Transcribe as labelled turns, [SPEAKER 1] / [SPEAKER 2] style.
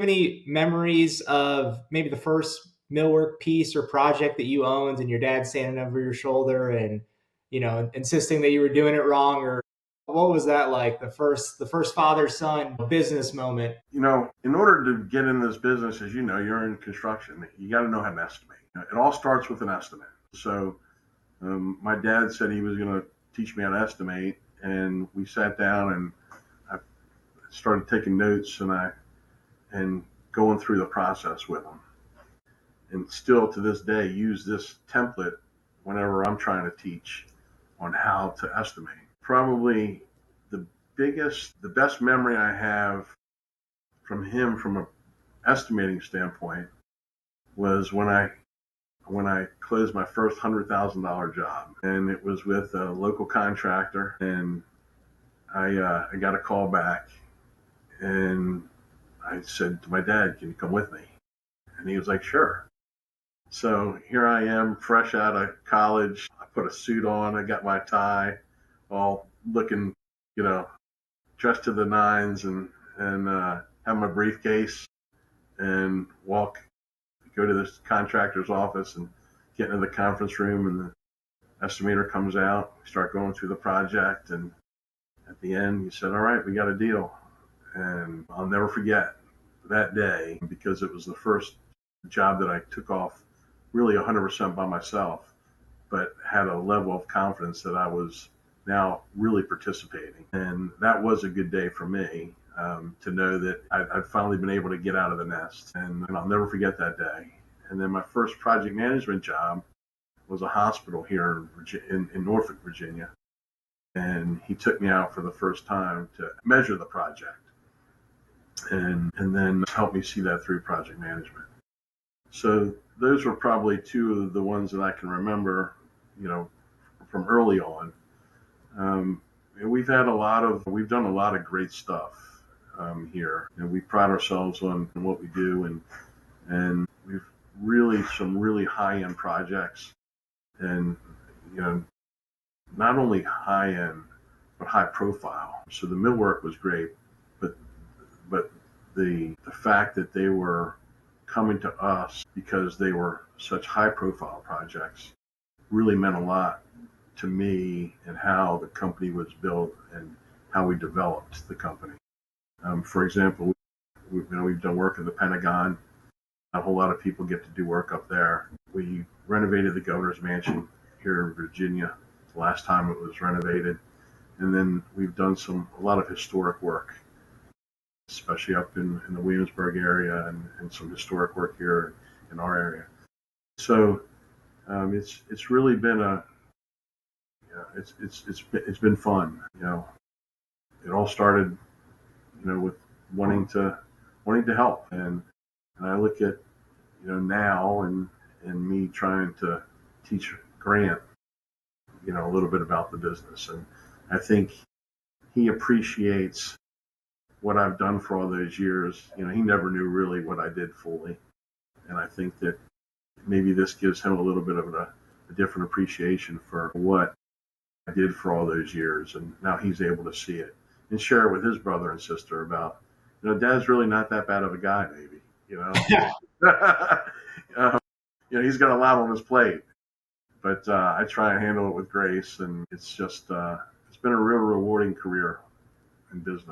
[SPEAKER 1] Any memories of maybe the first millwork piece or project that you owned and your dad standing over your shoulder and, insisting that you were doing it wrong? Or what was that like? The first father son business moment.
[SPEAKER 2] In order to get in this business, as you know, you're in construction. You got to know how to estimate. It all starts with an estimate. So my dad said he was going to teach me how to estimate, and we sat down and I started taking notes and going through the process with him. And still to this day, use this template whenever I'm trying to teach on how to estimate. Probably the the best memory I have from him from an estimating standpoint was when I closed my first $100,000 job, and it was with a local contractor, and I got a call back, and I said to my dad, "Can you come with me?" And he was like, "Sure." So here I am, fresh out of college. I put a suit on, I got my tie, all looking, you know, dressed to the nines, and have my briefcase and go to this contractor's office and get into the conference room, and the estimator comes out. We start going through the project, and at the end, he said, "All right, we got a deal." And I'll never forget that day because it was the first job that I took off really 100% by myself, but had a level of confidence that I was now really participating. And that was a good day for me, to know that I'd finally been able to get out of the nest. And I'll never forget that day. And then my first project management job was a hospital here in Norfolk, Virginia. And he took me out for the first time to measure the project and then help me see that through project management. So those were probably two of the ones that I can remember, from early on. And we've done a lot of great stuff here, and we pride ourselves on what we do, and we've really some really high end projects, and not only high end but high profile. So the millwork was great, but the fact that they were coming to us because they were such high profile projects really meant a lot to me and how the company was built and how we developed the company. For example, we've done work in the Pentagon. A whole lot of people get to do work up there. We renovated the governor's mansion here in Virginia the last time it was renovated. And then we've done a lot of historic work, especially up in the Williamsburg area, and some historic work here in our area. So it's really been it's been fun. It all started with wanting to help, and I look at now and me trying to teach Grant a little bit about the business, and I think he appreciates what I've done for all those years. He never knew really what I did fully, and I think that maybe this gives him a little bit of a different appreciation for what I did for all those years, and now he's able to see it and share it with his brother and sister about, Dad's really not that bad of a guy, maybe, he's got a lot on his plate, but I try and handle it with grace, and it's just it's been a real rewarding career in business.